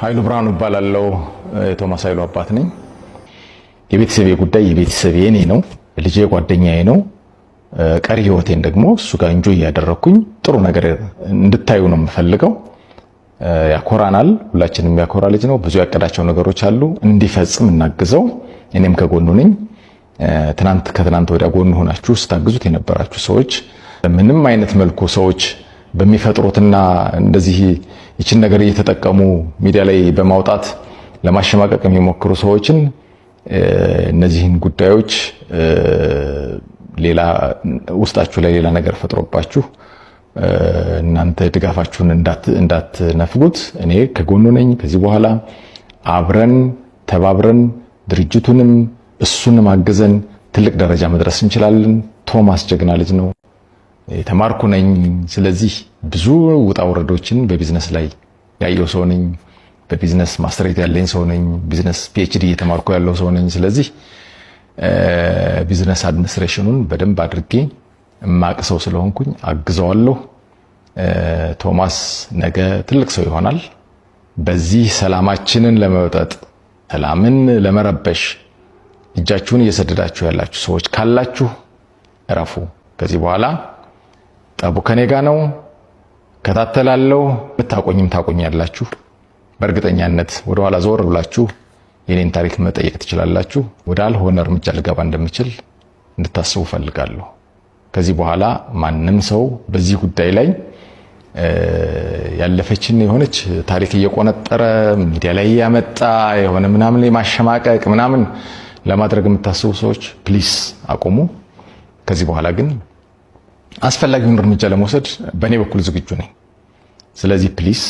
ኃይሉ ብርሃኑ እባላለሁ። ቶማስ ኃይሉ አባት ነኝ። የቤተሰቤ ጉዳይ የቤተሰቤ የኔ ነው፣ ልጄ ጓደኛዬ ነው። ቀሪ ህይወቴን ደግሞ እሱ ጋር እንጆይ ያደረኩኝ ጥሩ ነገር እንድታዩ ነው የምፈልገው። ያኮራናል፣ ሁላችንም ያኮራ ልጅ ነው። ብዙ ያቀዳቸው ነገሮች አሉ፣ እንዲፈጽም እናግዘው። እኔም ከጎኑ ነኝ። ከትናንት ወዲያ ጎኑ ሆናችሁ ስታግዙት የነበራችሁ ሰዎች ምንም አይነት መልኩ ሰዎች በሚፈጥሩትና እንደዚህ ይችን ነገር እየተጠቀሙ ሚዲያ ላይ በማውጣት ለማሸማቀቅ የሚሞክሩ ሰዎችን እነዚህን ጉዳዮች ሌላ ውስጣችሁ ላይ ሌላ ነገር ፈጥሮባችሁ እናንተ ድጋፋችሁን እንዳትነፍጉት እኔ ከጎኑ ነኝ። ከዚህ በኋላ አብረን ተባብረን ድርጅቱንም እሱንም አግዘን ትልቅ ደረጃ መድረስ እንችላለን። ቶማስ ጀግና ልጅ ነው። የተማርኩ ነኝ። ስለዚህ ብዙ ውጣ ውረዶችን በቢዝነስ ላይ ያየው ሰው ነኝ። በቢዝነስ ማስተሬት ያለኝ ሰው ነኝ። ቢዝነስ ፒኤችዲ እየተማርኩ ያለው ሰው ነኝ። ስለዚህ ቢዝነስ አድሚኒስትሬሽኑን በደንብ አድርጌ እማቅ ሰው ስለሆንኩኝ አግዘዋለሁ። ቶማስ ነገ ትልቅ ሰው ይሆናል። በዚህ ሰላማችንን ለመውጠጥ ሰላምን ለመረበሽ እጃችሁን እየሰደዳችሁ ያላችሁ ሰዎች ካላችሁ እረፉ። ከዚህ በኋላ ጠቡ ከኔ ጋር ነው። ከታተላለሁ። ብታቆኝም ታቆኛላችሁ። በእርግጠኛነት ወደ ኋላ ዞር ብላችሁ የኔን ታሪክ መጠየቅ ትችላላችሁ። ወደ አልሆነ እርምጃ ልገባ እንደምችል እንድታስቡ ፈልጋለሁ። ከዚህ በኋላ ማንም ሰው በዚህ ጉዳይ ላይ ያለፈችን የሆነች ታሪክ እየቆነጠረ ሚዲያ ላይ ያመጣ የሆነ ምናምን የማሸማቀቅ ምናምን ለማድረግ የምታስቡ ሰዎች ፕሊስ አቆሙ። ከዚህ በኋላ ግን አስፈላጊውን እርምጃ ለመውሰድ በእኔ በኩል ዝግጁ ነኝ። ስለዚህ ፕሊስ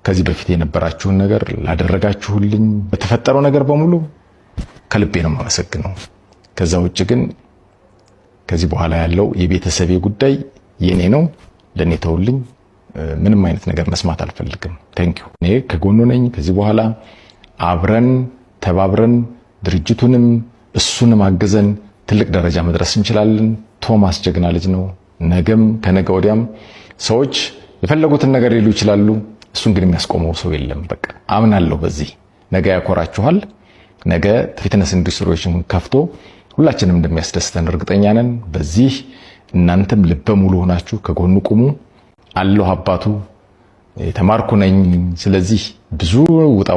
ከዚህ በፊት የነበራችሁን ነገር ላደረጋችሁልኝ በተፈጠረው ነገር በሙሉ ከልቤ ነው የማመሰግነው። ከዛ ውጭ ግን ከዚህ በኋላ ያለው የቤተሰቤ ጉዳይ የኔ ነው። ለኔ ተውልኝ። ምንም አይነት ነገር መስማት አልፈልግም። ቴንኪው። እኔ ከጎኑ ነኝ። ከዚህ በኋላ አብረን ተባብረን ድርጅቱንም እሱንም አግዘን ትልቅ ደረጃ መድረስ እንችላለን። ቶማስ ጀግና ልጅ ነው። ነገም ከነገ ወዲያም ሰዎች የፈለጉትን ነገር ሊሉ ይችላሉ። እሱን ግን የሚያስቆመው ሰው የለም። በቃ አምናለሁ በዚህ። ነገ ያኮራችኋል። ነገ ፊትነስ ኢንዱስትሪዎችን ከፍቶ ሁላችንም እንደሚያስደስተን እርግጠኛ ነን። በዚህ እናንተም ልበ ሙሉ ሆናችሁ ከጎኑ ቁሙ። አለሁ አባቱ። የተማርኩ ነኝ። ስለዚህ ብዙ ውጣ